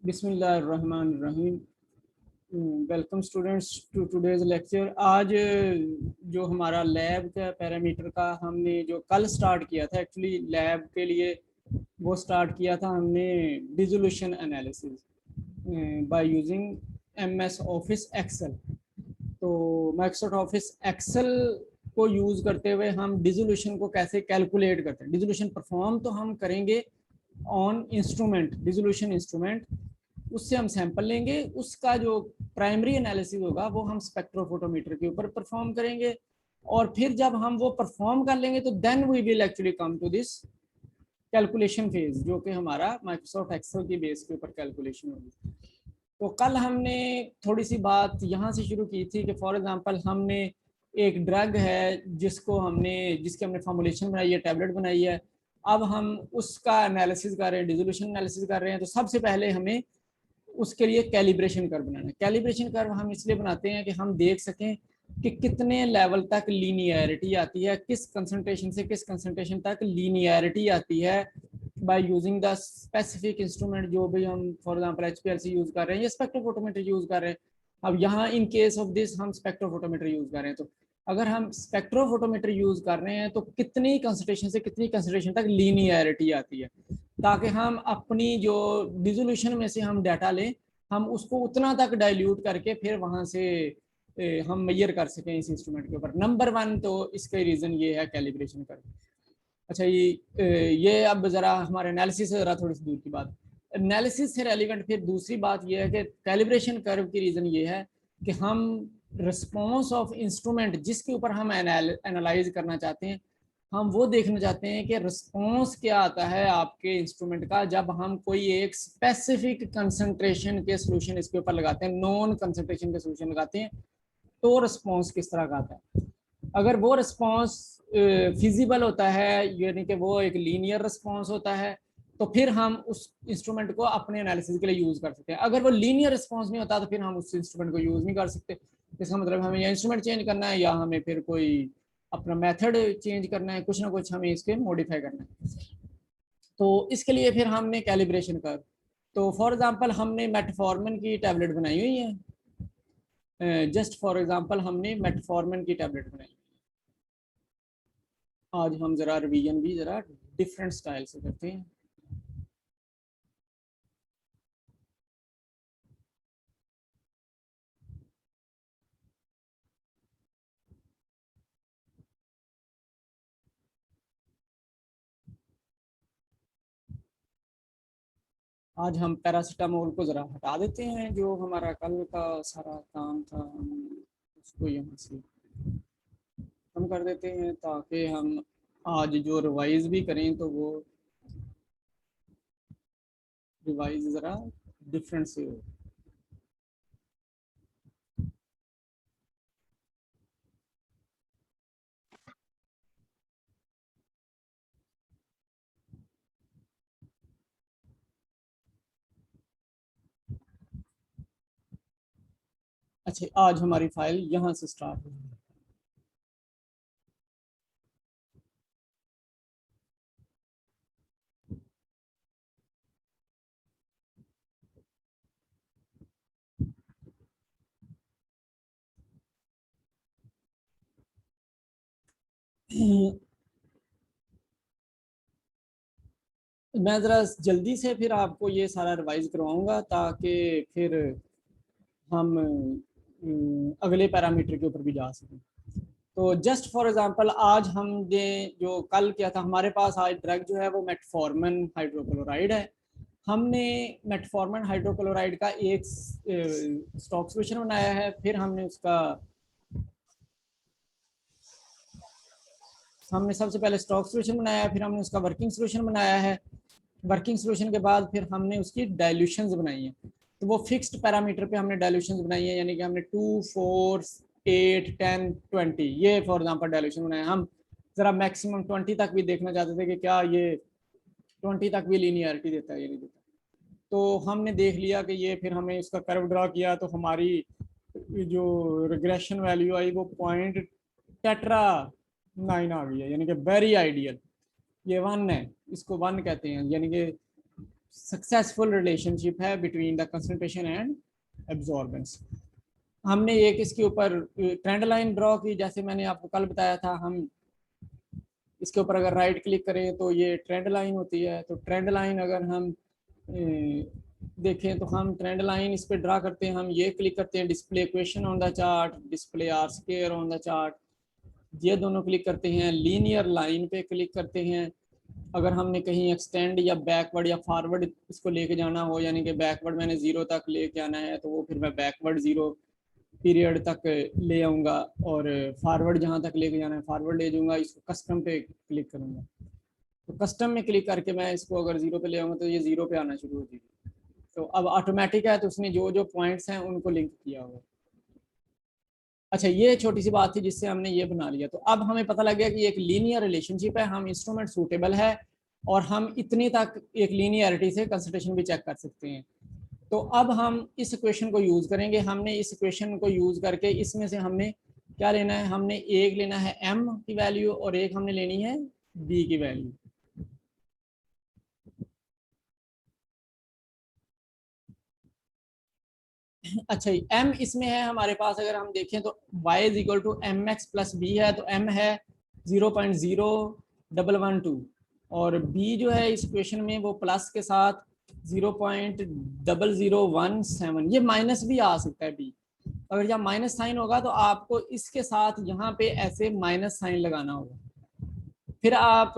बिस्मिल्लाहिर्रहमानिर्रहीम। Welcome students to today's lecture. आज जो हमारा लैब का पैरामीटर का हमने जो कल स्टार्ट किया था, एक्चुअली लैब के लिए वो स्टार्ट किया था हमने dissolution analysis by using MS Office Excel. तो माइक्रोसॉफ्ट ऑफिस एक्सेल को यूज़ करते हुए हम डिसोल्यूशन को कैसे कैलकुलेट करते हैं। डिसोल्यूशन परफॉर्म तो हम करेंगे ऑन इंस्ट्रूमेंट, डिसोल्यूशन इंस्ट्रूमेंट। उससे हम सैंपल लेंगे, उसका जो प्राइमरी एनालिसिस होगा वो हम स्पेक्ट्रोफोटोमीटर के ऊपर परफॉर्म करेंगे, और फिर जब हम वो परफॉर्म कर लेंगे तो then we will actually come to this calculation phase, जो कि हमारा माइक्रोसॉफ्ट एक्सेल की बेस के ऊपर कैलकुलेशन होगी। तो कल हमने थोड़ी सी बात यहाँ से शुरू की थी कि फॉर एग्जांपल हमने एक ड्रग है जिसकी हमने फॉर्मुलेशन बनाई है, टैबलेट बनाई है। अब हम उसका एनालिसिस कर रहे हैं, डिसोल्यूशन एनालिसिस कर रहे हैं। तो सबसे पहले हमें उसके लिए कैलिब्रेशन कर्व बनाना है। कैलिब्रेशन कर्व हम इसलिए बनाते हैं कि हम देख सकें कि कितने लेवल तक लीनियरिटी आती है, किस कंसंट्रेशन से किस कंसंट्रेशन तक लीनियरिटी आती है by using the specific instrument, जो भी हम फॉर एग्जांपल एचपीएलसी यूज कर रहे हैं या स्पेक्ट्रोफोटोमीटर यूज कर रहे हैं। अब यहाँ इन केस ऑफ दिस हम स्पेक्ट्रोफोटोमीटर यूज कर रहे हैं, तो अगर हम स्पेक्ट्रोफोटोमीटर यूज कर रहे हैं तो कितनी कंसंट्रेशन से कितनी कंसंट्रेशन तक लीनियरिटी आती है, ताकि हम अपनी जो डिसोल्यूशन में से हम डाटा लें, हम उसको उतना तक डाइल्यूट करके फिर वहां से हम मेजर कर सकें इस इंस्ट्रूमेंट के ऊपर। नंबर वन तो इसका रीजन ये है कैलिब्रेशन कर। अच्छा, ये अब जरा हमारे एनालिसिस से जरा थोड़ी सी दूर की बात। एनालिसिस से रेलिवेंट फिर दूसरी बात ये है कि कैलिब्रेशन कर्व की रीजन ये है कि हम रिस्पॉन्स ऑफ इंस्ट्रूमेंट जिसके ऊपर हम एनालाइज करना चाहते हैं, हम वो देखना चाहते हैं कि रिस्पॉन्स क्या आता है आपके इंस्ट्रूमेंट का जब हम कोई एक स्पेसिफिक कंसंट्रेशन के सोल्यूशन इसके ऊपर लगाते हैं, नॉन कंसंट्रेशन के सोल्यूशन लगाते हैं, तो रिस्पॉन्स किस तरह का आता है। अगर वो रिस्पॉन्स फिजिबल होता है, यानी कि वो एक लीनियर रिस्पॉन्स होता है, तो फिर हम उस इंस्ट्रूमेंट को अपने एनालिसिस के लिए यूज कर सकते हैं। अगर वो लीनियर रिस्पॉन्स नहीं होता तो फिर हम उस इंस्ट्रूमेंट को यूज नहीं कर सकते। इसका मतलब हमें या इंस्ट्रूमेंट चेंज करना है या हमें फिर कोई अपना मेथड चेंज करना है, कुछ ना कुछ हमें इसके मॉडिफाई करना है। तो इसके लिए फिर हमने कैलिब्रेशन कर, तो फॉर एग्जांपल हमने मेटफॉर्मिन की टैबलेट बनाई हुई है। जस्ट फॉर एग्जांपल हमने मेटफॉर्मिन की टैबलेट बनाई। आज हम जरा रिवीजन भी जरा डिफरेंट स्टाइल से करते हैं। आज हम पैरासीटामोल को ज़रा हटा देते हैं, जो हमारा कल का सारा काम था हम उसको यहाँ से कम कर देते हैं, ताकि हम आज जो रिवाइज भी करें तो वो रिवाइज ज़रा डिफरेंट से हो। अच्छा, आज हमारी फाइल यहाँ से स्टार्ट होगी। मैं ज़रा जल्दी से फिर आपको ये सारा रिवाइज करवाऊंगा, ताकि फिर हम अगले पैरामीटर के ऊपर भी जा सकें। तो जस्ट फॉर एग्जांपल आज हमने जो कल किया था, हमारे पास आज ड्रग जो है वो मेटफॉर्मिन हाइड्रोक्लोराइड है। हमने मेटफॉर्मिन हाइड्रोक्लोराइड का एक स्टॉक सोल्यूशन बनाया है, फिर हमने सबसे पहले स्टॉक सोल्यूशन बनाया है, फिर हमने उसका वर्किंग सोल्यूशन बनाया है। वर्किंग सोल्यूशन के बाद फिर हमने उसकी डाइल्यूशंस बनाई है। तो वो फिक्स्ड पैरामीटर पे हमने डाइल्यूशंस बनाई है, यानी कि हमने 2, 4, 8, 10, 20 ये फॉर एग्जांपल डाइल्यूशन बनाया। हम जरा मैक्सिमम 20 तक भी देखना चाहते थे कि क्या ये 20 तक भी लीनियरिटी देता है या नहीं देता। तो हमने देख लिया कि ये, फिर हमें इसका कर्व ड्रा किया तो हमारी जो रिग्रेशन वैल्यू आई वो पॉइंट टेट्रा 9 आ गई है, यानी कि वेरी आइडियल। ये 1 है, इसको 1 कहते हैं, यानी कि सक्सेसफुल रिलेशनशिप है between the concentration and absorbance. हमने एक इसके ऊपर ट्रेंड लाइन ड्रॉ की, जैसे मैंने आपको कल बताया था। हम इसके ऊपर अगर राइट क्लिक करें तो ये ट्रेंड लाइन होती है। तो ट्रेंड लाइन अगर हम देखें तो हम ट्रेंड लाइन इस पर ड्रा करते हैं। हम ये क्लिक करते हैं display equation on the chart, display R square on the chart, ये दोनों क्लिक करते हैं। लीनियर लाइन पे क्लिक करते हैं। अगर हमने कहीं एक्सटेंड या बैकवर्ड या फॉरवर्ड इसको लेके जाना हो, यानी कि बैकवर्ड मैंने 0 तक लेके आना है, तो वो फिर मैं बैकवर्ड 0 पीरियड तक ले आऊँगा, और फॉरवर्ड जहाँ तक लेके जाना है फॉरवर्ड ले जाऊँगा। इसको कस्टम पे क्लिक करूँगा, तो कस्टम में क्लिक करके मैं इसको अगर 0 पे ले आऊँगा तो ये 0 पे आना शुरू हो जाएगी। तो अब ऑटोमेटिक है, तो उसने जो जो पॉइंट्स हैं उनको लिंक किया हुआ। अच्छा, ये छोटी सी बात थी जिससे हमने ये बना लिया। तो अब हमें पता लग गया कि एक लीनियर रिलेशनशिप है, हम इंस्ट्रूमेंट सूटेबल है, और हम इतनी तक एक लीनियरिटी से कंसंट्रेशन भी चेक कर सकते हैं। तो अब हम इस इक्वेशन को यूज करेंगे। हमने इस इक्वेशन को यूज करके इसमें से हमने क्या लेना है, हमने एक लेना है m की वैल्यू और एक हमने लेनी है b की वैल्यू। अच्छा, m इसमें है हमारे पास, अगर हम देखें तो y is equal to M X plus B है, तो m है 0.0112 और b जो है इस इक्वेशन में वो प्लस के साथ 0.0017। ये माइनस भी आ सकता है b, अगर यहाँ माइनस साइन होगा तो आपको इसके साथ यहाँ पे ऐसे माइनस साइन लगाना होगा, फिर आप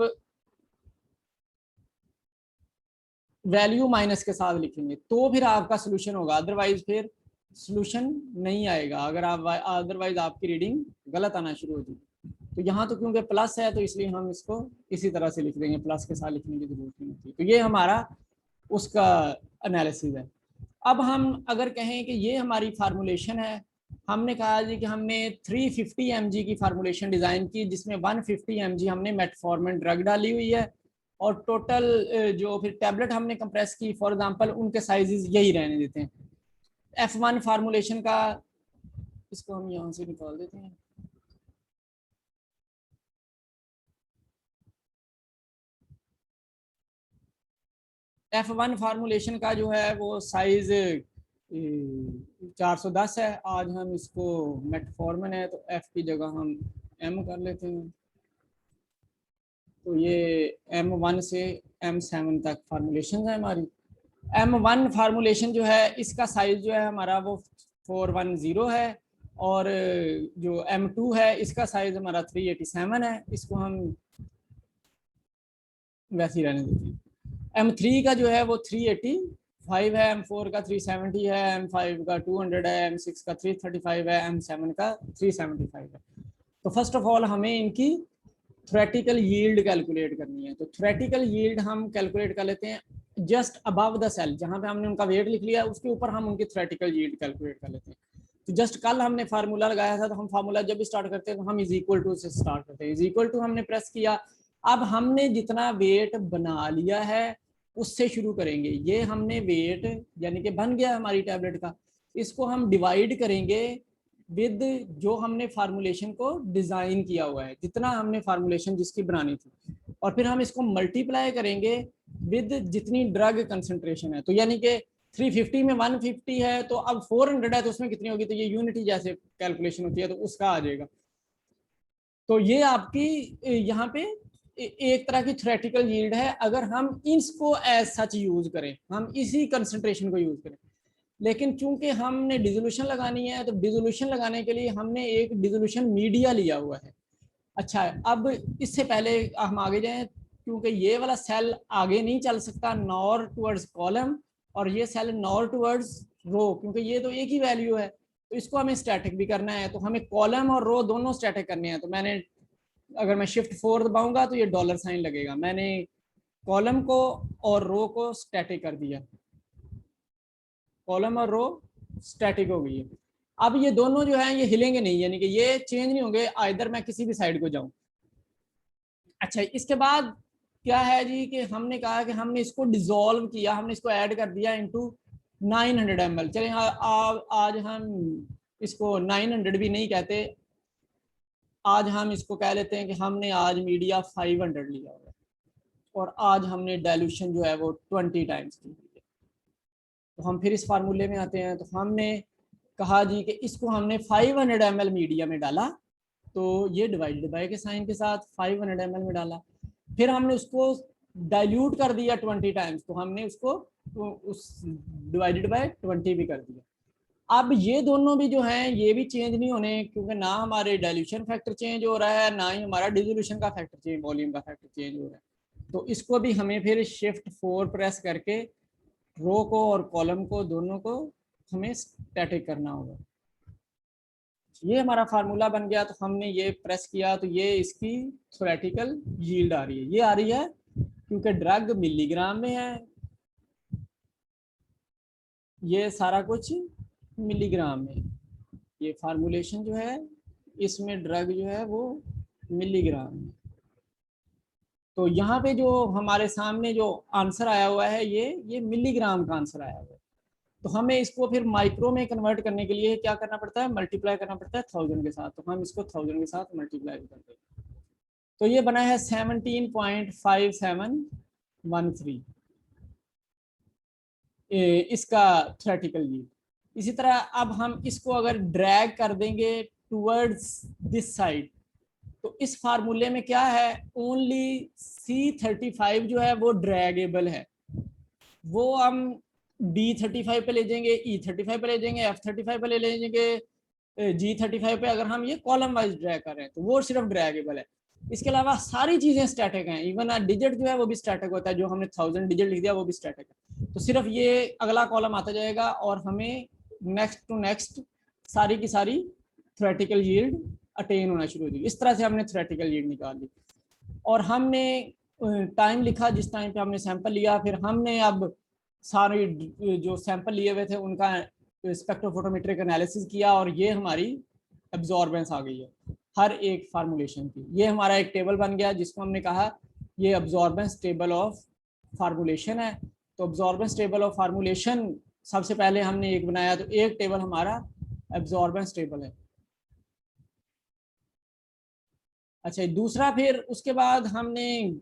वैल्यू माइनस के साथ लिखेंगे तो फिर आपका सोल्यूशन होगा, अदरवाइज फिर सोल्यूशन नहीं आएगा। अगर आप अदरवाइज आपकी रीडिंग गलत आना शुरू हो जाएगी। तो यहाँ तो क्योंकि प्लस है तो इसलिए हम इसको इसी तरह से लिख देंगे, प्लस के साथ लिखने की जरूरत नहीं होती। तो ये हमारा उसका एनालिसिस है। अब हम अगर कहें कि ये हमारी फार्मूलेशन है, हमने कहा जी कि हमने 350 mg की फार्मूलेशन डिजाइन की, जिसमें 150 mg हमने मेटफॉर्मिन ड्रग डाली हुई है, और टोटल जो फिर टैबलेट हमने कंप्रेस की फॉर एग्जांपल उनके साइजेस यही रहने देते हैं। F1 फार्मूलेशन का, इसको हम यहाँ से निकाल देते हैं। F1 फार्मूलेशन का जो है वो साइज 410 है। आज हम इसको मेटफॉर्मिन है तो F की जगह हम M कर लेते हैं। तो ये M1 से M7 तक फार्मूलेशन है हमारी। M1 फार्मूलेशन जो है इसका साइज जो है हमारा वो 410 है, और जो M2 है इसका साइज हमारा 387 है। इसको हम वैसे ही रहने देते हैं। M3 का जो है वो 385 है, M4 का 370 है, M5 का 200 है, M6 का 335 है, M7 का 375 है। तो फर्स्ट ऑफ ऑल हमें इनकी थ्योरेटिकल यील्ड कैलकुलेट करनी है। तो थ्योरेटिकल यील्ड हम कैलकुलेट कर लेते हैं जस्ट अबव द सेल, जहां पे हमने उनका वेट लिख लिया उसके ऊपर हम उनकी थ्योरेटिकल यील्ड कैलकुलेट कर लेते हैं। तो जस्ट कल हमने फार्मूला लगाया था, तो हम फार्मूला जब भी स्टार्ट करते हैं तो हम इज इक्वल टू से स्टार्ट करते हैं। इज इक्वल टू हमने प्रेस किया, अब हमने जितना वेट बना लिया है उससे शुरू करेंगे। ये हमने वेट यानी कि बन गया हमारी टैबलेट का, इसको हम डिवाइड करेंगे विद जो हमने फार्मूलेशन को डिजाइन किया हुआ है, जितना हमने फार्मूलेशन जिसकी बनानी थी, और फिर हम इसको मल्टीप्लाई करेंगे विद जितनी ड्रग कंसंट्रेशन है। तो यानी कि 350 में 150 है तो अब 400 है तो उसमें कितनी होगी, तो ये यूनिटी जैसे कैलकुलेशन होती है तो उसका आ जाएगा। तो ये आपकी यहाँ पे एक तरह की थ्योरेटिकल यील्ड है, अगर हम इसको एज सच यूज करें, हम इसी कंसंट्रेशन को यूज करें। लेकिन चूंकि हमने डिसोल्यूशन लगानी है तो डिसोल्यूशन लगाने के लिए हमने एक डिसोल्यूशन मीडिया लिया हुआ है। अच्छा, अब इससे पहले हम आगे जाएं, क्योंकि ये वाला सेल आगे नहीं चल सकता नॉर टुवर्ड्स कॉलम, और ये सेल नॉर टुवर्ड्स रो, क्योंकि ये तो एक ही वैल्यू है। तो इसको हमें स्टैटिक भी करना है, तो हमें कॉलम और रो दोनों स्टैटिक करने हैं। तो मैंने अगर मैं शिफ्ट 4 दबाऊंगा तो ये डॉलर साइन लगेगा, मैंने कॉलम को और रो को स्टैटिक कर दिया, कॉलम और रो स्टैटिक हो गई है। अब ये दोनों जो है ये हिलेंगे नहीं, यानी कि ये चेंज नहीं होंगे आइदर मैं किसी भी साइड को जाऊं। अच्छा, इसके बाद क्या है जी कि हमने कहा कि हमने इसको डिसॉल्व किया, हमने इसको ऐड कर दिया इनटू 900 ml। चलिए आज हम इसको 900 भी नहीं कहते, आज हम इसको कह लेते हैं कि हमने आज मीडिया 500 लिया हुआ है। और आज हमने डाइल्यूशन जो है वो 20 टाइम्स की हुई है। तो हम फिर इस फार्मूले में आते हैं। तो हमने कहा जी कि इसको हमने 500 ml मीडिया में डाला, तो ये डिवाइडेड बाय के साइन के साथ 500 ml में डाला। फिर हमने उसको डाइल्यूट कर दिया 20 टाइम्स, तो हमने उसको उस डिवाइडेड बाय 20 भी कर दिया। अब ये दोनों भी जो हैं ये भी चेंज नहीं होने, क्योंकि ना हमारे डाइल्यूशन फैक्टर चेंज हो रहा है, ना ही हमारा डिसोल्यूशन का फैक्टर चेंज, वॉल्यूम का फैक्टर चेंज हो रहा है। तो इसको भी हमें फिर शिफ्ट 4 प्रेस करके रो को और कॉलम को दोनों को हमें स्टैटिक करना होगा। ये हमारा फार्मूला बन गया। तो हमने ये प्रेस किया तो ये इसकी थ्योरेटिकल यील्ड आ रही है। ये आ रही है क्योंकि ड्रग मिलीग्राम में है, ये सारा कुछ मिलीग्राम में। ये फार्मूलेशन जो है इसमें ड्रग जो है वो मिलीग्राम में। तो यहाँ पे जो हमारे सामने जो आंसर आया हुआ है ये मिलीग्राम का आंसर आया हुआ है। तो हमें इसको फिर माइक्रो में कन्वर्ट करने के लिए क्या करना पड़ता है, मल्टीप्लाई करना पड़ता है 1000 के साथ। तो हम इसको 1000 के साथ मल्टीप्लाई कर देंगे। तो ये बना है 17.5713 इसका थ्योरेटिकल यील्ड। इसी तरह अब हम इसको अगर ड्रैग कर देंगे टूवर्ड्स दिस साइड, तो इस फार्मूले में क्या है, ओनली C35 जो है वो ड्रैगेबल है। वो हम D35 पे ले जाएंगे, E35 पे ले जाएंगे, F35 पे ले जाएंगे, G35 पे अगर हम ये कॉलम वाइज ड्रैग कर रहे हैं तो वो सिर्फ ड्रैगेबल है। इसके अलावा सारी चीजें स्टैटिक हैं। इवन डिजिट जो है वो भी स्टैटिक होता है, जो हमने 1000 डिजिट लिख दिया वो भी स्टैटिक है। तो सिर्फ ये अगला कॉलम आता जाएगा और हमें नेक्स्ट टू नेक्स्ट सारी की सारी थ्योरेटिकल यील्ड अटेन होना शुरू हो जाएगी। इस तरह से हमने थ्योरेटिकल यील्ड निकाल ली। और हमने टाइम लिखा जिस टाइम पे हमने सैंपल लिया। फिर हमने अब सारे जो सैंपल लिए हुए थे उनका स्पेक्ट्रोफोटोमेट्रिक एनालिसिस किया और ये हमारी एब्जॉर्बेंस आ गई है हर एक फार्मूलेशन की। ये हमारा एक टेबल बन गया जिसको हमने कहा ये एब्जॉर्बेंस टेबल ऑफ फार्मूलेशन है। तो एब्जॉर्बेंस टेबल ऑफ फार्मूलेशन सबसे पहले हमने एक बनाया, तो एक टेबल हमारा एब्जॉर्बेंस टेबल है। अच्छा, दूसरा फिर उसके बाद हमने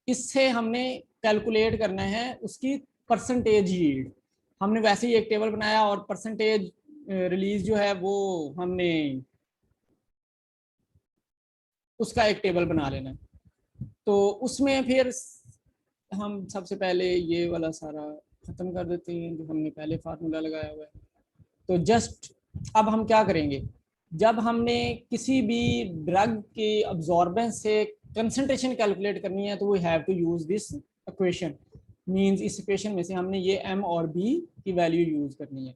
इससे हमने कैलकुलेट करना है उसकी परसेंटेज यील्ड। हमने वैसे ही एक टेबल बनाया और परसेंटेज रिलीज जो है वो हमने उसका एक टेबल बना लेना। तो उसमें फिर हम सबसे पहले ये वाला सारा खत्म कर देते हैं जो हमने पहले फार्मूला लगाया हुआ है। तो जस्ट अब हम क्या करेंगे, जब हमने किसी भी ड्रग के अब्जॉर्बेंस से कंसंट्रेशन कैलकुलेट करनी है तो we have to use this equation. Means इस इक्वेशन में से हमने ये m और b की वैल्यू यूज करनी है।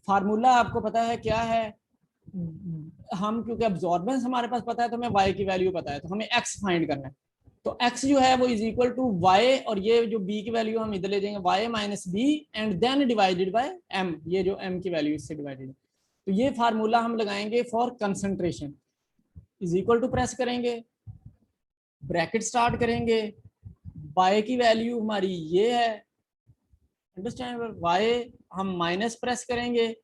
फार्मूला आपको पता है क्या है, हम क्योंकि अब्जॉर्बेंस हमारे पास पता है तो हमें y की वैल्यू पता है, तो हमें x फाइंड करना है। तो x जो है वो इज इक्वल टू y, और ये जो b की वैल्यू हम इधर ले जाएंगे y minus B and then divided by m, ये जो m की वैल्यू इससे डिवाइडेड है। तो ये फार्मूला हम लगाएंगे for concentration. Is equal to press करेंगे, ब्रैकेट स्टार्ट करेंगे, y की वैल्यू हमारी ये है, अंडरस्टैंड, y हम माइनस प्रेस करेंगे,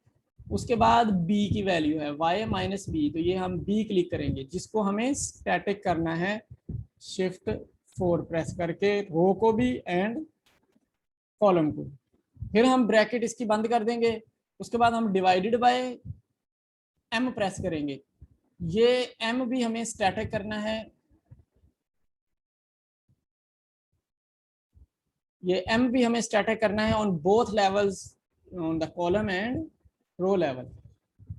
उसके बाद b की वैल्यू है y माइनस बी, तो ये हम b क्लिक करेंगे जिसको हमें स्टैटिक करना है शिफ्ट 4 प्रेस करके, रो को भी एंड कॉलम को। फिर हम ब्रैकेट इसकी बंद कर देंगे, उसके बाद हम डिवाइडेड बाय m प्रेस करेंगे, ये m भी हमें स्टैटिक करना है, ये m भी हमें स्टैटिक करना है on both levels, on the column and row level.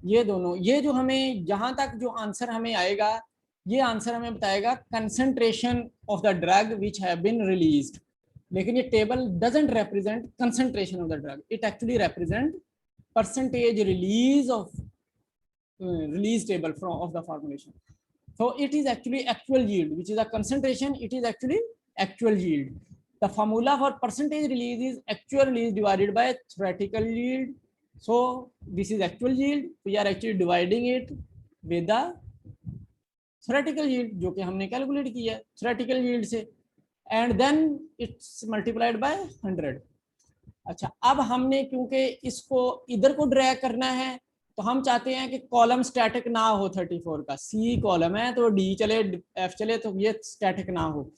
ये दोनों, ये जो हमें जहां तक जो आंसर हमें आएगा ये आंसर हमें बताएगा concentration of the drug which have been released. लेकिन ये table doesn't represent concentration of the drug, it actually represent percentage release of release table from of the formulation. So it is actually actual yield, which is a concentration. It is actually actual yield. The formula for percentage release is actual release divided by theoretical yield. So this is actual yield. We are actually dividing it with the theoretical yield, जो कि हमने calculate किया है theoretical yield से, and then it's multiplied by 100. अच्छा, अब हमने क्योंकि इसको इधर को ड्रैग करना है तो हम चाहते हैं कि कॉलम स्टैटिक ना हो 34 का, सी कॉलम है तो डी चले एफ चले, तो ये स्टैटिक ना हो।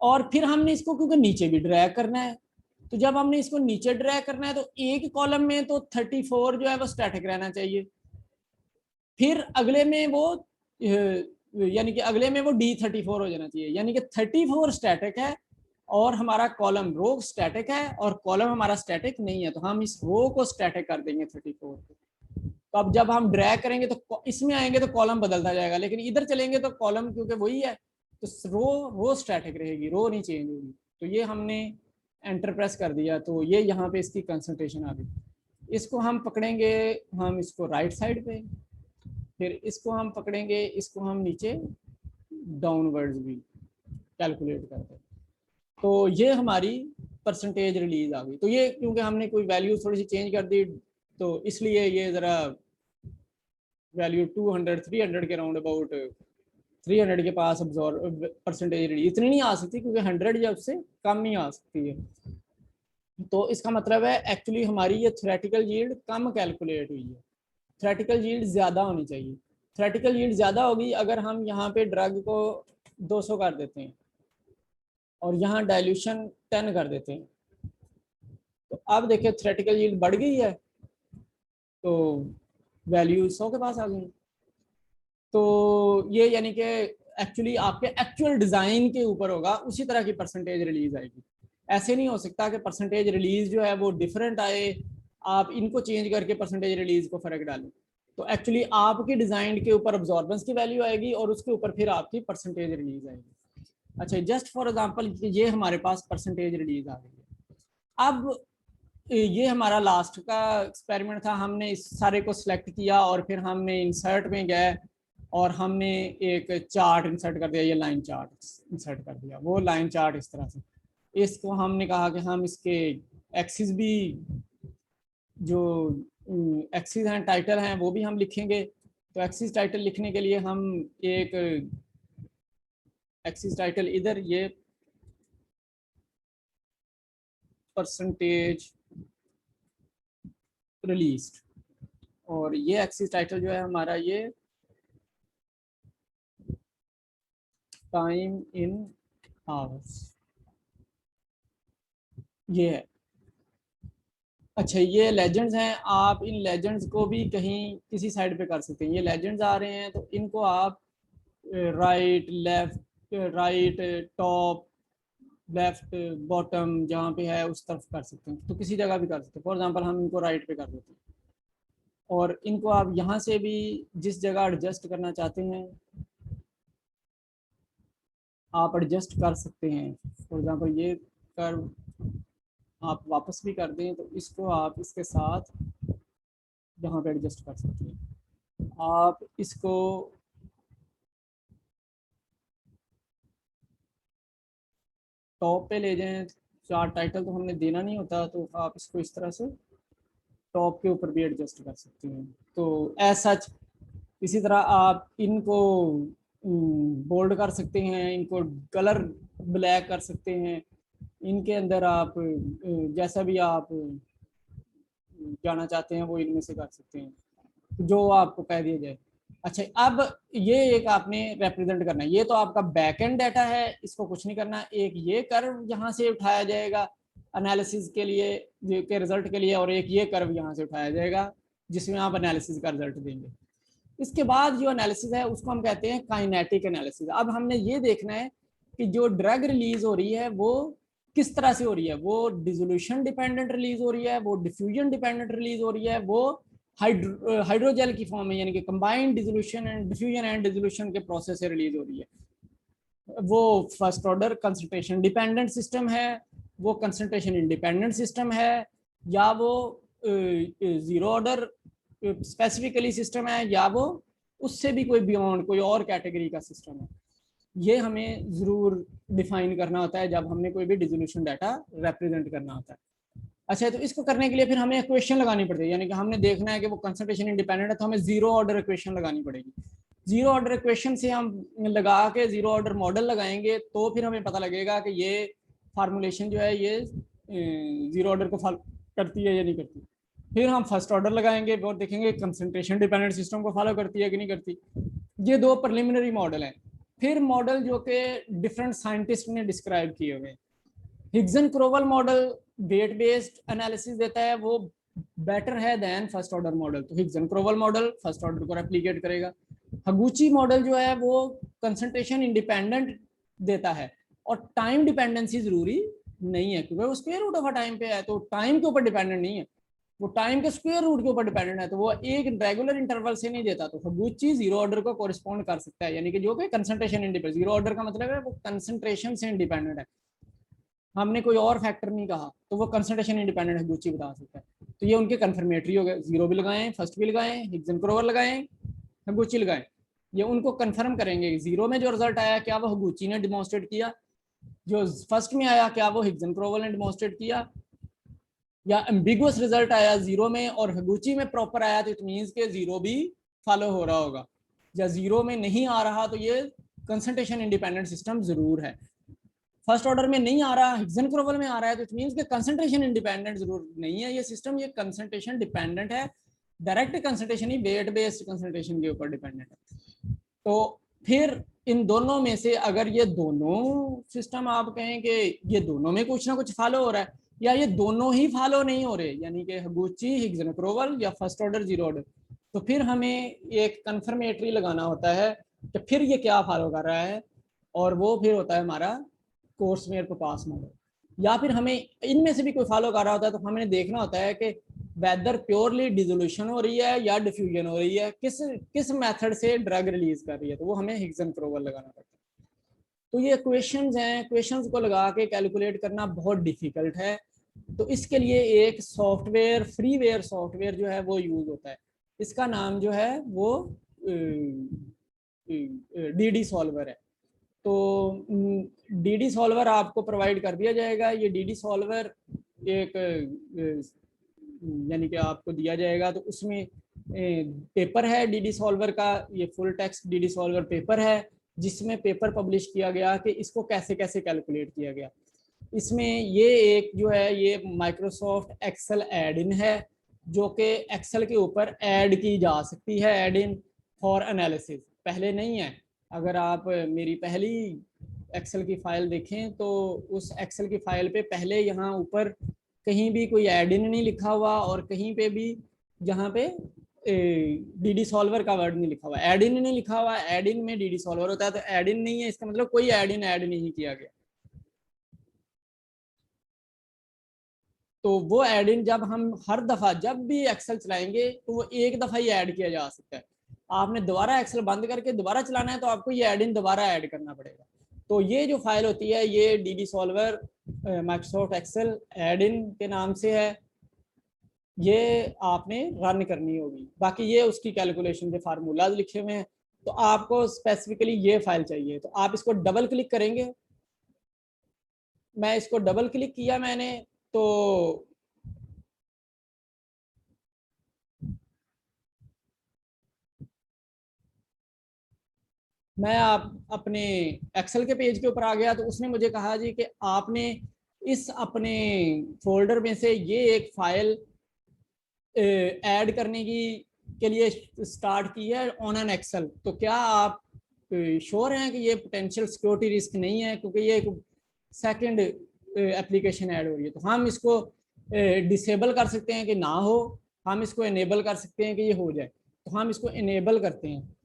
और फिर हमने इसको क्योंकि नीचे भी ड्रैग करना है, तो जब हमने इसको नीचे ड्रैग करना है तो एक कॉलम में तो 34 जो है वो स्टैटिक रहना चाहिए, फिर अगले में वो यानी कि अगले में वो D34 हो जाना चाहिए, यानी कि 34 स्टैटिक है और हमारा कॉलम रो स्टैटिक है और कॉलम हमारा स्टैटिक नहीं है, तो हम इस रो को स्टैटिक कर देंगे 34 को। तो अब जब हम ड्रैग करेंगे तो इसमें आएंगे तो कॉलम बदलता जाएगा, लेकिन इधर चलेंगे तो कॉलम क्योंकि वही है तो रो स्टैटिक रहेगी, रो नहीं चेंज होगी। तो ये हमने एंटर प्रेस कर दिया, तो ये यहाँ पे इसकी कंसंट्रेशन आ गई। इसको हम पकड़ेंगे, हम इसको राइट साइड पे, फिर इसको हम पकड़ेंगे, इसको हम नीचे डाउनवर्ड्स भी कैलकुलेट करते हैं। तो ये हमारी परसेंटेज रिलीज आ गई। तो ये क्योंकि हमने कोई वैल्यू थोड़ी सी चेंज कर दी तो इसलिए ये ज़रा वैल्यू 200 300 के राउंड अबाउट 300 के पास अब्जॉर्ब परसेंटेज रिलीज इतनी नहीं आ सकती, क्योंकि 100 या उससे कम नहीं आ सकती है। तो इसका मतलब है एक्चुअली हमारी ये थ्योरेटिकल यील्ड कम कैलकुलेट हुई है, थ्योरेटिकल यील्ड ज़्यादा होनी चाहिए। थ्योरेटिकल यील्ड ज़्यादा होगी अगर हम यहाँ पे ड्रग को 200 कर देते हैं और यहाँ डाइल्यूशन 10 कर देते हैं, तो अब देखिए थ्योरेटिकल यील्ड बढ़ गई है, तो वैल्यू 100 के पास आ गई। तो ये यानी कि एक्चुअली आपके एक्चुअल डिज़ाइन के ऊपर होगा, उसी तरह की परसेंटेज रिलीज आएगी। ऐसे नहीं हो सकता कि परसेंटेज रिलीज जो है वो डिफरेंट आए, आप इनको चेंज करके परसेंटेज रिलीज को फ़र्क डालें। तो एक्चुअली आपकी डिज़ाइन के ऊपर अब्जॉर्बेंस की वैल्यू आएगी और उसके ऊपर फिर आपकी परसेंटेज रिलीज आएगी। अच्छा, जस्ट फॉर एग्जांपल ये हमारे पास परसेंटेज रिलीज आ गई है। अब ये हमारा लास्ट का एक्सपेरिमेंट था, हमने इस सारे को सिलेक्ट किया और फिर हमने इंसर्ट में गए और हमने एक चार्ट इंसर्ट कर दिया, ये लाइन चार्ट इंसर्ट कर दिया। वो लाइन चार्ट इस तरह से, इसको हमने कहा कि हम इसके एक्सिस भी, जो एक्सिस हैं टाइटल हैं वो भी हम लिखेंगे। तो एक्सिस टाइटल लिखने के लिए हम एक एक्सिस टाइटल इधर ये परसेंटेज रिलीज्ड, और ये एक्सिस टाइटल जो है हमारा ये टाइम इन आवर्स, ये है। अच्छा, ये लेजेंड्स हैं, आप इन लेजेंड्स को भी कहीं किसी साइड पे कर सकते हैं। ये लेजेंड्स आ रहे हैं तो इनको आप right left, right top, left bottom, जहाँ पे है उस तरफ कर सकते हैं, तो किसी जगह भी कर सकते हैं। फॉर एग्जांपल हम इनको राइट पे कर देते हैं और इनको आप यहाँ से भी जिस जगह एडजस्ट करना चाहते हैं आप एडजस्ट कर सकते हैं। फॉर एग्जांपल ये कर्व आप वापस भी कर दें तो इसको आप इसके साथ यहाँ पे एडजस्ट कर सकते हैं। आप इसको टॉप पे ले जाएं, चार्ट टाइटल तो हमने देना नहीं होता, तो आप इसको इस तरह से टॉप के ऊपर भी एडजस्ट कर सकते हैं। तो एज सच इसी तरह आप इनको बोल्ड कर सकते हैं, इनको कलर ब्लैक कर सकते हैं, इनके अंदर आप जैसा भी आप जाना चाहते हैं वो इनमें से कर सकते हैं जो आपको कह दिया जाए। अच्छा, अब ये एक आपने रिप्रेजेंट करना है, ये तो आपका बैक एंड डाटा है, इसको कुछ नहीं करना। एक ये कर्व यहाँ से उठाया जाएगा एनालिसिस के लिए के रिजल्ट के लिए, और एक ये कर्व यहाँ से उठाया जाएगा जिसमें आप एनालिसिस का रिजल्ट देंगे। इसके बाद जो एनालिसिस है उसको हम कहते हैं काइनेटिक एनालिसिस। अब हमने ये देखना है कि जो ड्रग रिलीज हो रही है वो किस तरह से हो रही है, वो डिसोल्यूशन डिपेंडेंट रिलीज हो रही है, वो डिफ्यूजन डिपेंडेंट रिलीज हो रही है, वो हाइड्रोजेल की फॉर्म में यानी कि combined dissolution and diffusion and dissolution के प्रोसेस से रिलीज हो रही है। वो first order concentration dependent system है, वो कंसंट्रेशन इंडिपेंडेंट सिस्टम है, या वो जीरो ऑर्डर स्पेसिफिकली सिस्टम है, या वो उससे भी कोई बियॉन्ड कोई और कैटेगरी का सिस्टम है। ये हमें ज़रूर डिफाइन करना होता है जब हमने कोई भी डिसोल्यूशन डाटा रिप्रेजेंट करना होता है। अच्छा, तो इसको करने के लिए फिर हमें इक्वेशन लगानी पड़ती है, यानी कि हमने देखना है कि वो कंसंट्रेशन इंडिपेंडेंट है तो हमें जीरो ऑर्डर इक्वेशन लगानी पड़ेगी। जीरो ऑर्डर इक्वेशन से हम लगा के जीरो ऑर्डर मॉडल लगाएंगे तो फिर हमें पता लगेगा कि ये फार्मूलेशन जो है ये जीरो ऑर्डर को फॉलो करती है या नहीं करती। फिर हम फर्स्ट ऑर्डर लगाएंगे और देखेंगे कंसंट्रेशन डिपेंडेंट सिस्टम को फॉलो करती है कि नहीं करती। ये दो प्रिलिमिनरी मॉडल हैं। फिर मॉडल जो कि डिफरेंट साइंटिस्ट ने डिस्क्राइब किए हुए, हिग्सन क्रोवल मॉडल वेट बेस्ड एनालिसिस देता है, वो बेटर है देन फर्स्ट ऑर्डर मॉडल। तो हिग्सन क्रोवल मॉडल फर्स्ट ऑर्डर को रेप्लिकेट करेगा। हगुची मॉडल जो है वो कंसंट्रेशन इंडिपेंडेंट देता है और टाइम डिपेंडेंसी जरूरी नहीं है, क्योंकि वो स्क्वायर रूट ऑफ टाइम पे है, तो टाइम के ऊपर डिपेंडेंट नहीं है, वो टाइम के स्क्वायर रूट के ऊपर डिपेंडेंट है, तो वो एक रेगुलर इंटरवल से नहीं देता। तो हगुची जीरो ऑर्डर को कोरिस्पॉन्ड कर सकता है, यानी कि जो कि कंसंट्रेशन इंडिपेंडेंट, जीरो ऑर्डर का मतलब है वो कंसंट्रेशन से इंडिपेंडेंट है, हमने कोई और फैक्टर नहीं कहा, तो वो कंसंट्रेशन इंडिपेंडेंट है, गुच्ची बता सकता है। तो ये उनके कंफर्मेटरी हो गए, जीरो भी लगाएं, फर्स्ट भी लगाएं, हिग्सन क्रोवर लगाएं, हगुची लगाएं, ये उनको कंफर्म करेंगे। जीरो में जो रिजल्ट आया क्या वो हगुची ने डिमॉन्स्ट्रेट किया, जो फर्स्ट में आया क्या वो हिग्सन क्रोवर ने डिमॉन्स्ट्रेट किया, या एम्बिगुअस रिजल्ट आया जीरो में और हगुची में प्रॉपर आया, तो इट मीन्स के जीरो भी फॉलो हो रहा होगा, या जीरो में नहीं आ रहा तो ये कंसंट्रेशन इंडिपेंडेंट सिस्टम जरूर है। फर्स्ट ऑर्डर में नहीं आ रहा, हिग्सन क्रोवल में आ रहा है, तो इट मींस कि कंसंट्रेशन इंडिपेंडेंट जरूर नहीं है ये सिस्टम, ये कंसंट्रेशन डिपेंडेंट है, डायरेक्ट कंसंट्रेशन ही वेट बेस्ड कंसंट्रेशन के ऊपर डिपेंडेंट है। तो फिर इन दोनों में से अगर ये दोनों सिस्टम आप कहें कि ये दोनों में कुछ ना कुछ फॉलो हो रहा है, या ये दोनों ही फॉलो नहीं हो रहे, यानी कि हगुची हिग्सन क्रोवल या फर्स्ट ऑर्डर जीरो ऑर्डर, तो फिर हमें एक कंफर्मेटरी लगाना होता है कि फिर ये क्या फॉलो कर रहा है, और वो फिर होता है हमारा कोर्स मेयर को पास मॉडल। या फिर हमें इनमें से भी कोई फॉलो कर रहा होता है, तो हमें देखना होता है कि वेदर प्योरली डिसोल्यूशन हो रही है या डिफ्यूजन हो रही है, किस किस मेथड से ड्रग रिलीज कर रही है, तो वो हमें हिग्सन क्रोवल लगाना पड़ता है। तो ये क्वेश्चंस हैं, क्वेश्चंस को लगा के कैलकुलेट करना बहुत डिफिकल्ट है, तो इसके लिए एक सॉफ्टवेयर, फ्रीवेयर सॉफ्टवेयर जो है वो यूज होता है, इसका नाम जो है वो डी डी सॉल्वर है। तो डी डी सॉल्वर आपको प्रोवाइड कर दिया जाएगा, ये डी डी सॉल्वर एक यानी कि आपको दिया जाएगा, तो उसमें पेपर है डी डी सॉल्वर का, ये full text D D solver paper है, जिसमें पेपर पब्लिश किया गया कि इसको कैसे कैसे कैलकुलेट किया गया। इसमें ये एक जो है ये माइक्रोसॉफ्ट एक्सेल एड इन है, जो कि एक्सेल के ऊपर ऐड की जा सकती है, एड इन फॉर एनालिसिस, पहले नहीं है। अगर आप मेरी पहली एक्सेल की फाइल देखें तो उस एक्सेल की फाइल पे पहले यहाँ ऊपर कहीं भी कोई एड इन नहीं लिखा हुआ, और कहीं पे भी जहाँ पे डी डी सॉल्वर का वर्ड नहीं लिखा हुआ, एड इन नहीं लिखा हुआ, एड इन में डी डी सॉल्वर होता है, तो एड इन नहीं है इसका मतलब कोई एड इन ऐड नहीं किया गया। तो वो एड इन जब हम हर दफा जब भी एक्सेल चलाएंगे तो वो एक दफा ही ऐड किया जा सकता है, आपने दोबारा एक्सेल बंद करके दोबारा चलाना है तो आपको ये एड इन दोबारा ऐड करना पड़ेगा। तो ये जो फाइल होती है ये D D solver Microsoft Excel add in के नाम से है, ये आपने रन करनी होगी। बाकी ये उसकी कैलकुलेशन के फार्मूलाज लिखे हुए हैं, तो आपको स्पेसिफिकली ये फाइल चाहिए, तो आप इसको डबल क्लिक करेंगे, मैं इसको डबल क्लिक किया मैंने, तो मैं आप अपने एक्सेल के पेज के ऊपर आ गया, तो उसने मुझे कहा जी कि आपने इस अपने फोल्डर में से ये एक फाइल ऐड करने की के लिए स्टार्ट की है ऑन एन एक्सेल, तो क्या आप श्योर हैं कि ये पोटेंशियल सिक्योरिटी रिस्क नहीं है, क्योंकि ये एक सेकंड एप्लीकेशन ऐड हो रही है। तो हम इसको डिसेबल कर सकते हैं कि ना हो, हम इसको इनेबल कर सकते हैं कि ये हो जाए, तो हम इसको इनेबल करते हैं।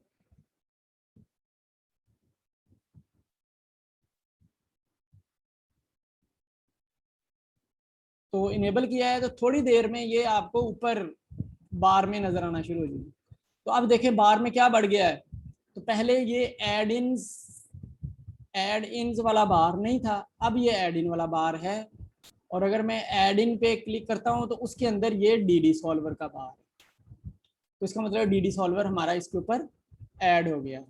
तो इनेबल किया है तो थोड़ी देर में ये आपको ऊपर बार में नजर आना शुरू हो जाएगी। तो अब देखें बार में क्या बढ़ गया है, तो पहले ये एड इन्स वाला बार नहीं था, अब ये एड इन वाला बार है, और अगर मैं एड इन पे क्लिक करता हूं तो उसके अंदर ये डी डी सॉल्वर का बार, तो इसका मतलब डी डी सॉल्वर हमारा इसके ऊपर ऐड हो गया।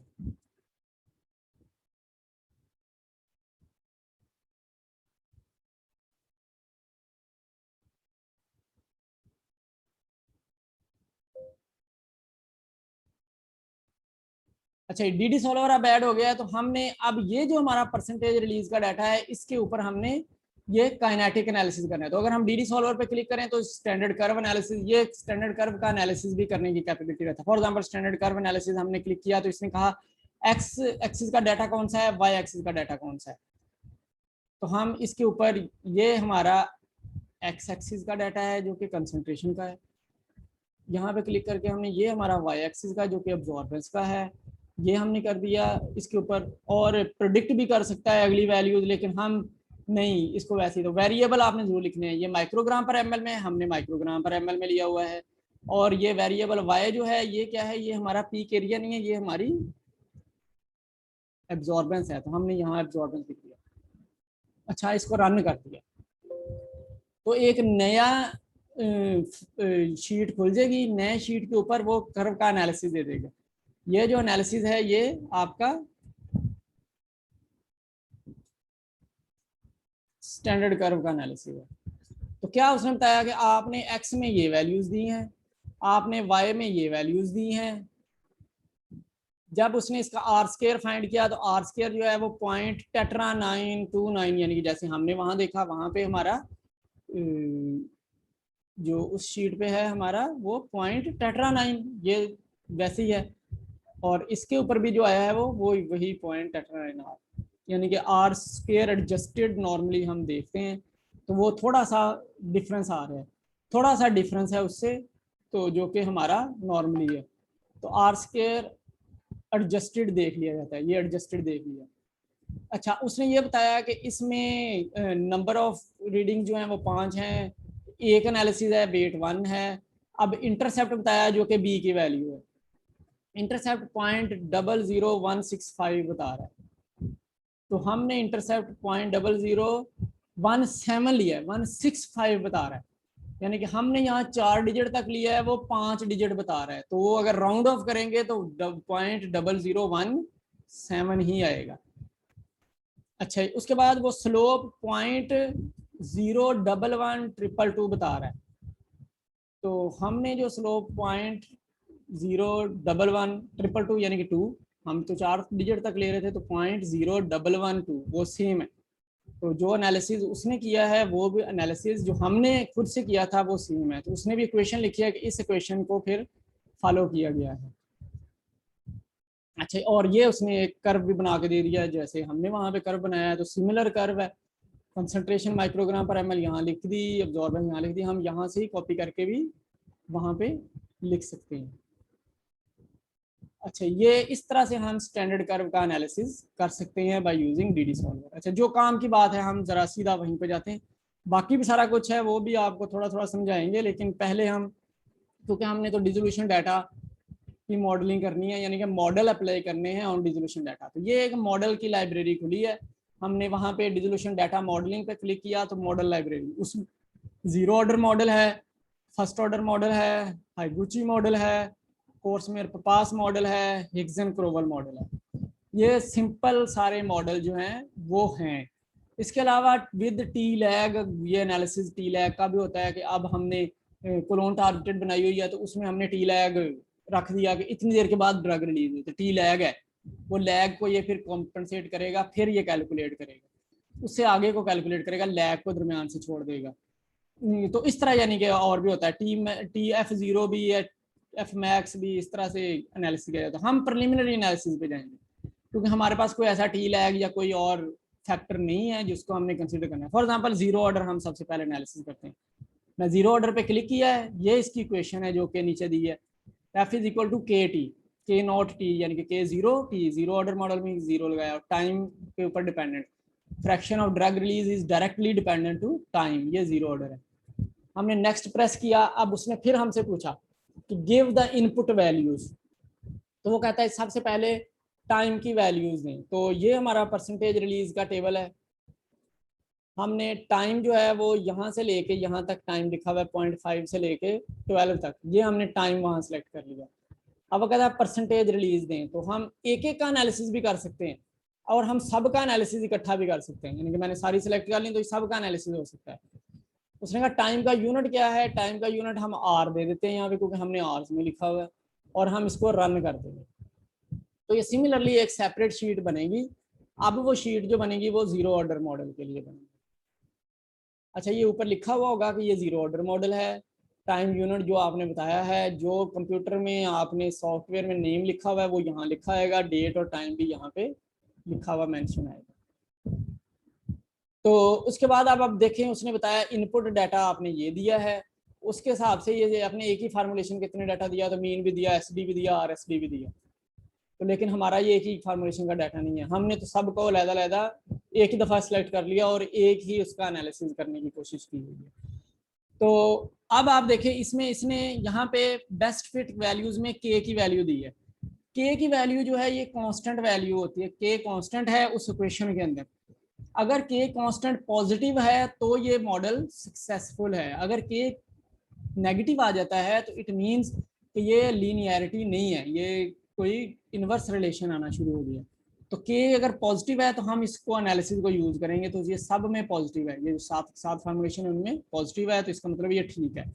अच्छा डी डी सॉल्वर अब ऐड हो गया है, तो हमने अब ये जो हमारा परसेंटेज रिलीज का डाटा है इसके ऊपर हमने ये काइनेटिक एनालिसिस करना है। तो अगर हम डीडी सॉल्वर पे क्लिक करें तो स्टैंडर्ड कर्व एनालिसिस, ये स्टैंडर्ड कर्व का एनालिसिस भी करने की कैपेबिलिटी रहता है। For example standard curve analysis हमने क्लिक किया तो इसने कहा एक्स एक्सिस का डाटा कौन सा है, वाई एक्सिस का डाटा कौन सा है। तो हम इसके ऊपर, ये हमारा एक्स एक्सिस का डाटा है जो कि कंसंट्रेशन का है, यहाँ पे क्लिक करके हमने ये हमारा वाई एक्सिस का जो कि अब्जॉर्बेंस का है ये हमने कर दिया इसके ऊपर। और प्रोडिक्ट भी कर सकता है अगली वैल्यूज, लेकिन हम नहीं, इसको वैसे ही तो वेरिएबल आपने जरूर लिखने हैं। ये माइक्रोग्राम पर एमएल में, हमने माइक्रोग्राम पर एमएल में लिया हुआ है। और ये वेरिएबल वाई जो है ये क्या है, ये हमारा पीक एरिया नहीं है, ये हमारी एब्जॉर्बेंस है। तो हमने यहाँ एब्जॉर्बेंस लिख दिया। अच्छा, इसको रन कर दिया तो एक नया शीट खुल जाएगी। नए शीट के ऊपर वो कर्व का एनालिसिस दे देगा। ये जो एनालिसिस है ये आपका स्टैंडर्ड कर्व का एनालिसिस है। तो क्या उसने बताया कि आपने एक्स में ये वैल्यूज दी हैं, आपने वाई में ये वैल्यूज दी हैं। जब उसने इसका आर स्केयर फाइंड किया तो आर स्केयर जो है वो 0.929, यानी कि जैसे हमने वहां देखा वहां पे हमारा जो उस शीट पे है हमारा वो 0.9, ये वैसे ही है। और इसके ऊपर भी जो आया है वो वही 0.9, यानी कि आर स्क्वायर एडजस्टेड नॉर्मली हम देखते हैं तो वो थोड़ा सा डिफरेंस आ रहा है, थोड़ा सा डिफरेंस है उससे, तो जो कि हमारा नॉर्मली है। तो आर स्क्वायर एडजस्टेड देख लिया जाता है, ये एडजस्टेड देख लिया। अच्छा, उसने ये बताया कि इसमें नंबर ऑफ रीडिंग जो है वो 5 हैं, एक एनालिसिस है, वेट 1 है। अब इंटरसेप्ट बताया जो कि बी की वैल्यू है, इंटरसेप्ट 0.00165 बता रहा है। तो हमने इंटरसेप्ट 0.0017 लिया है, 165 बता रहा है, यानी कि हमने यहाँ 4 डिजिट तक लिया है, वो 5 डिजिट बता रहा है। तो वो अगर राउंड ऑफ करेंगे तो 0.0017 ही आएगा। अच्छा, उसके बाद वो स्लोप 0.01112 बता रहा है। तो हमने जो स्लोप 0.01122 यानी कि 2, हम तो 4 डिजिट तक ले रहे थे, तो 0.0112 वो सेम है। तो जो एनालिसिस उसने किया है वो भी एनालिसिस जो हमने खुद से किया था वो सेम है। तो उसने भी इक्वेशन लिखी है कि इस इक्वेशन को फिर फॉलो किया गया है। अच्छा, और ये उसने एक कर्व भी बना के दे दिया है, जैसे हमने वहां पे कर्व बनाया है तो सिमिलर कर्व है। कंसंट्रेशन माइक्रोग्राम पर एमएल यहाँ लिख दी, अब्जॉर्बेंस यहाँ लिख दी, हम यहाँ से ही कॉपी करके भी वहां पे लिख सकते हैं। अच्छा, ये इस तरह से हम स्टैंडर्ड कर्व का एनालिसिस कर सकते हैं बाय यूजिंग डीडी सॉल्वर। अच्छा, जो काम की बात है हम जरा सीधा वहीं पे जाते हैं। बाकी भी सारा कुछ है वो भी आपको थोड़ा थोड़ा समझाएंगे, लेकिन पहले हम, क्योंकि हमने तो डिसोल्यूशन डाटा की मॉडलिंग करनी है, यानी कि मॉडल अप्लाई करने हैं ऑन डिसोल्यूशन डाटा। तो ये एक मॉडल की लाइब्रेरी खुली है, हमने वहां पे डिसोल्यूशन डाटा मॉडलिंग पे क्लिक किया तो मॉडल लाइब्रेरी, उस जीरो ऑर्डर मॉडल है, फर्स्ट ऑर्डर मॉडल है, हाइगुची मॉडल है, कोर्समेयर पास मॉडल है, हिग्सन क्रोवल मॉडल है। ये सिंपल सारे मॉडल जो हैं वो हैं। इसके अलावा विद टी लैग, ये एनालिसिस टी लैग का भी होता है कि अब हमने क्लोन टारगेटेड बनाई हुई है तो उसमें हमने टी लैग रख दिया कि इतनी देर के बाद ड्रग रिलीज हुई, तो टी लैग है, वो लैग को ये फिर कॉम्पनसेट करेगा, फिर ये कैलकुलेट करेगा, उससे आगे को कैलकुलेट करेगा, लैग को दरमियान से छोड़ देगा। तो इस तरह यानी कि और भी होता है, टी एफ जीरो भी है, एफ मैक्स भी, इस तरह से एनालिसिस किया जाता है। हम प्रिलिमिनरी एनालिसिस पे जाएंगे क्योंकि हमारे पास कोई ऐसा टी लैग या कोई और फैक्टर नहीं है जिसको हमने कंसीडर करना है। फॉर एग्जांपल जीरो ऑर्डर हम सबसे पहले एनालिसिस करते हैं। मैं जीरो ऑर्डर पे क्लिक किया है, ये इसकी इक्वेशन है जो कि नीचे दी है, F is equal to K T, K naught T, यानी कि K zero T, zero order model में जीरो लगाया, टाइम के ऊपर dependent, fraction of drug release is directly dependent to time, ये जीरो ऑर्डर है। हमने नेक्स्ट प्रेस किया, अब उसने फिर हमसे पूछा कि गिव द इनपुट वैल्यूज, तो वो कहता है सबसे पहले टाइम की वैल्यूज दें। तो ये हमारा परसेंटेज रिलीज का टेबल है, हमने टाइम जो है वो यहाँ से लेके यहाँ तक टाइम लिखा हुआ है 0.5 से लेके 12 तक, ये हमने टाइम वहाँ सेलेक्ट कर लिया। अब अगर आप परसेंटेज रिलीज दें तो हम एक एक का एनालिसिस भी कर सकते हैं और हम सब का एनालिसिस इकट्ठा भी कर सकते हैं, यानी कि मैंने सारी सेलेक्ट कर ली तो सब का एनालिसिस हो सकता है। उसने कहा टाइम का यूनिट क्या है, टाइम का यूनिट हम आर दे देते हैं यहाँ पे क्योंकि हमने आर्स में लिखा हुआ है, और हम इसको रन कर देंगे तो ये सिमिलरली एक सेपरेट शीट बनेगी। अब वो शीट जो बनेगी वो जीरो ऑर्डर मॉडल के लिए बनेगी। अच्छा, ये ऊपर लिखा हुआ होगा कि ये जीरो ऑर्डर मॉडल है। टाइम यूनिट जो आपने बताया है, जो कंप्यूटर में आपने सॉफ्टवेयर में नेम लिखा हुआ है वो यहाँ लिखा आएगा, डेट और टाइम भी यहाँ पे लिखा हुआ मेंशन आएगा। तो उसके बाद अब देखें, उसने बताया इनपुट डाटा आपने ये दिया है, उसके हिसाब से ये आपने एक ही फार्मूलेशन कितने डाटा दिया, तो मीन भी दिया, एसडी भी दिया, आरएसडी भी दिया। तो लेकिन हमारा ये एक ही फार्मूलेशन का डाटा नहीं है, हमने तो सबको अलग-अलग एक ही दफ़ा सेलेक्ट कर लिया और एक ही उसका एनालिसिस करने की कोशिश की हुई है। तो अब आप देखें, इसमें इसने यहाँ पे बेस्ट फिट वैल्यूज में के की वैल्यू दी है। के की वैल्यू जो है ये कांस्टेंट वैल्यू होती है, के कांस्टेंट है उस इक्वेशन के अंदर। अगर के कांस्टेंट पॉजिटिव है तो ये मॉडल सक्सेसफुल है, अगर के नेगेटिव आ जाता है तो इट मींस कि ये लीनियरिटी नहीं है, ये कोई इनवर्स रिलेशन आना शुरू हो गया। तो के अगर पॉजिटिव है तो हम इसको एनालिसिस को यूज करेंगे, तो ये सब में पॉजिटिव है, ये सात फॉर्मुलेशन उनमें पॉजिटिव है, तो इसका मतलब ये ठीक है।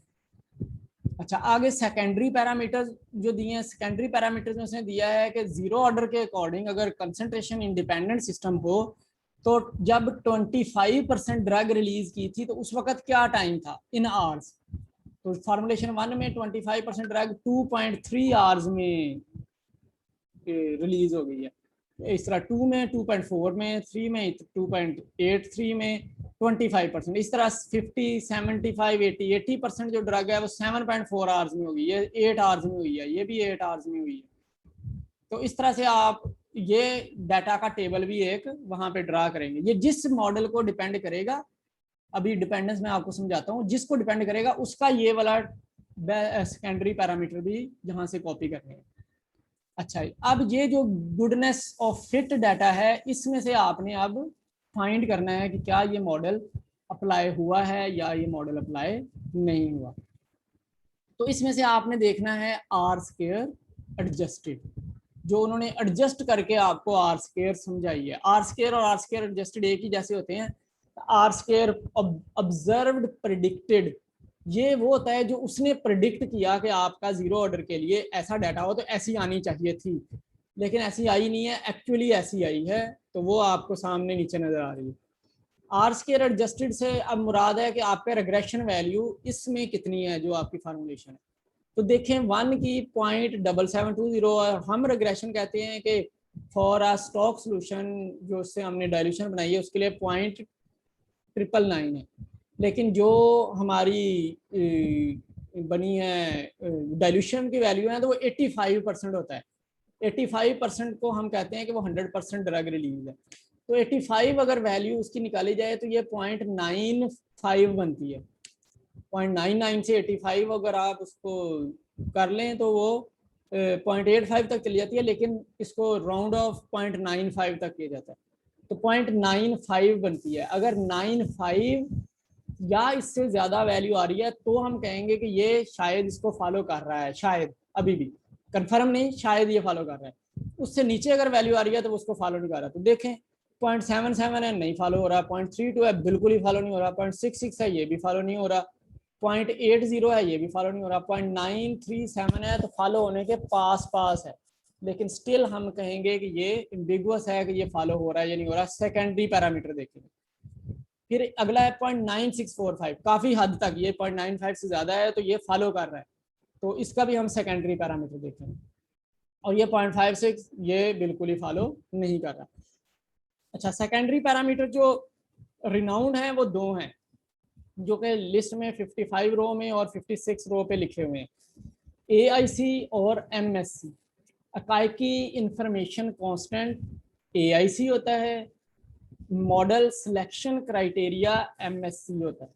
अच्छा, आगे सेकेंडरी पैरामीटर्स जो दिए हैं, सेकेंडरी पैरामीटर्स में उसने दिया है कि जीरो ऑर्डर के अकॉर्डिंग अगर कंसंट्रेशन इंडिपेंडेंट सिस्टम हो तो जब 25% ड्रग रिलीज की थी तो उस वक्त क्या टाइम था इन आवर्स। तो फॉर्मुलेशन 1 में 25% ड्रग 2.3 आवर्स में रिलीज हो गई है। इस तरह 2 में 2.4 में, 3 में 2.83 में 25%, इस तरह 50, 75, 80% जो ड्रग है वो 7.4 आवर्स में होगी, ये 8 आवर्स में हुई है, ये भी 8 आवर्स में हुई है। तो इस तरह से आप ये डाटा का टेबल भी एक वहां पे ड्रा करेंगे। ये जिस मॉडल को डिपेंड करेगा, अभी डिपेंडेंस में आपको समझाता हूँ, जिसको डिपेंड करेगा उसका ये वाला सेकेंडरी पैरामीटर भी यहाँ से कॉपी करने हैं। अच्छा, अब ये जो गुडनेस ऑफ फिट डाटा है, इसमें से आपने अब फाइंड करना है कि क्या ये मॉडल अप्लाई हुआ है या ये मॉडल अप्लाई नहीं हुआ। तो इसमें से आपने देखना है आर स्क्वायर एडजस्टेड, जो उन्होंने एडजस्ट करके आपको आर स्क्वायर समझाई है। आर स्क्वायर और आर स्क्वायर एडजस्टेड एक ही जैसे होते हैं। आर स्क्वायर ऑब्जर्व्ड प्रेडिक्टेड, ये वो होता है जो उसने प्रेडिक्ट किया कि आपका जीरो ऑर्डर के लिए ऐसा डाटा हो तो ऐसी आनी चाहिए थी, लेकिन ऐसी आई नहीं है, एक्चुअली ऐसी आई है, तो वो आपको सामने नीचे नजर आ रही है। आर स्क्वायर एडजस्टेड से अब मुराद है कि आपका रिग्रेशन वैल्यू इसमें कितनी है जो आपकी फार्मूलेशन है। तो देखें 1 की 0.7720 और हम रिग्रेशन कहते हैं कि फॉर आ स्टॉक सोल्यूशन जो उससे हमने डायल्यूशन बनाई है उसके लिए 0.999 है, लेकिन जो हमारी बनी है डायल्यूशन की वैल्यू है तो वो 85% होता है। 85% को हम कहते हैं कि वो 100% ड्रग रिलीज है। तो 85 अगर वैल्यू उसकी निकाली जाए तो ये 0.95 बनती है। 0.99 से 85 अगर आप उसको कर लें तो वो 0.85 तक चली जाती है, लेकिन इसको राउंड ऑफ 0.95 तक किया जाता है, तो 0.95 बनती है। अगर 95 या इससे ज्यादा वैल्यू आ रही है तो हम कहेंगे कि ये शायद इसको फॉलो कर रहा है, शायद, अभी भी कंफर्म नहीं, शायद ये फॉलो कर रहा है। उससे नीचे अगर वैल्यू आ रही है तो उसको फॉलो नहीं कर रहा। तो देखें 0.77 है, नहीं फॉलो हो रहा, 0.32 है, बिल्कुल ही फॉलो नहीं हो रहा, 0.66 है, ये भी फॉलो नहीं हो रहा, 0.80 है, ये भी फॉलो नहीं हो रहा, 0.937 है, तो फॉलो होने के पास है, लेकिन स्टिल हम कहेंगे कि ये एम्बिगुअस है कि ये फॉलो हो रहा है या नहीं हो रहा। सेकेंडरी पैरामीटर देखेंगे। फिर अगला है 0.9645, काफी हद तक ये 0.95 से ज्यादा है तो ये फॉलो कर रहा है, तो इसका भी हम सेकेंडरी पैरामीटर देखेंगे। और ये 0.56 ये बिल्कुल ही फॉलो नहीं कर रहा। अच्छा, सेकेंडरी पैरामीटर जो रिनाउंड है वो दो हैं, जो कि लिस्ट में 55 रो में और 56 रो पे लिखे हुए हैं, AIC और MSC। अकाइकी इंफॉर्मेशन कांस्टेंट AIC होता है, मॉडल सिलेक्शन क्राइटेरिया MSC होता है।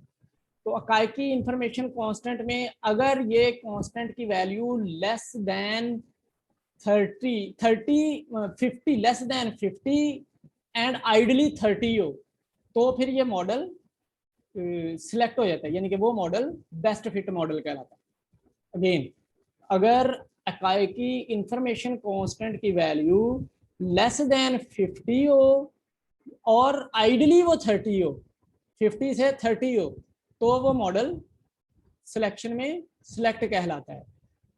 तो अकाइकी इंफॉर्मेशन कांस्टेंट में अगर ये कांस्टेंट की value less than 50 less than 50 and ideally 30 हो तो फिर ये मॉडल सिलेक्ट हो जाता है, यानी कि वो मॉडल बेस्ट फिट मॉडल कहलाता है। अगेन, अगर अकाइकी इंफॉर्मेशन कांस्टेंट की वैल्यू लेस देन 50 हो और आइडली वो 30 हो, 50 से 30 हो, तो वो मॉडल सिलेक्शन में सिलेक्ट कहलाता है।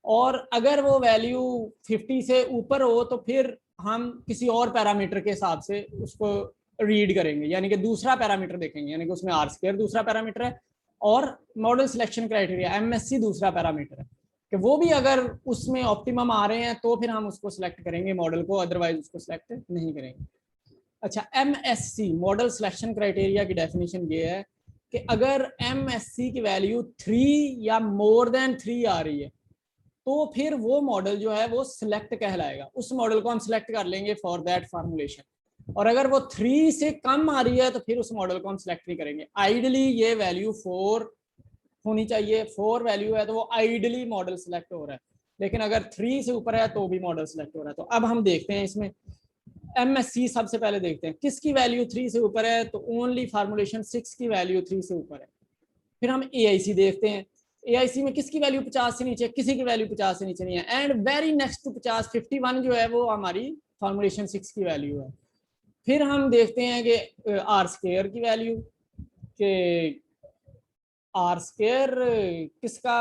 और अगर वो वैल्यू 50 से ऊपर हो तो फिर हम किसी और पैरामीटर के हिसाब से उसको रीड करेंगे, यानी कि दूसरा पैरामीटर देखेंगे, यानी कि उसमें आर स्क्वायर दूसरा पैरामीटर है और मॉडल सिलेक्शन क्राइटेरिया एमएससी दूसरा पैरामीटर है, कि वो भी अगर उसमें ऑप्टिमम आ रहे हैं तो फिर हम उसको सिलेक्ट करेंगे मॉडल को, अदरवाइज उसको सिलेक्ट नहीं करेंगे। अच्छा, एमएससी मॉडल सिलेक्शन क्राइटेरिया की डेफिनेशन ये है कि अगर एमएससी की वैल्यू 3 या मोर देन 3 आ रही है तो फिर वो मॉडल जो है वो सिलेक्ट कहलाएगा, उस मॉडल को हम सिलेक्ट कर लेंगे फॉर दैट फॉर्मुलेशन। और अगर वो 3 से कम आ रही है तो फिर उस मॉडल को हम सिलेक्ट नहीं करेंगे। आइडली ये वैल्यू 4 होनी चाहिए, 4 वैल्यू है तो वो आइडली मॉडल सिलेक्ट हो रहा है, लेकिन अगर 3 से ऊपर है तो भी मॉडल सिलेक्ट हो रहा है। तो अब हम देखते हैं इसमें एमएससी सबसे पहले देखते हैं किसकी वैल्यू 3 से ऊपर है, तो ओनली फार्मूलेशन 6 की वैल्यू 3 से ऊपर है। फिर हम एआईसी देखते हैं, एआईसी में किसकी वैल्यू 50 से नीचे, किसी की वैल्यू 50 से नीचे नहीं है। एंड वेरी नेक्स्ट टू 50 51 जो है वो हमारी फॉर्मुलेशन 6 की वैल्यू है। फिर हम देखते हैं कि आर स्क्वायर की वैल्यू, कि आर स्क्वायर किसका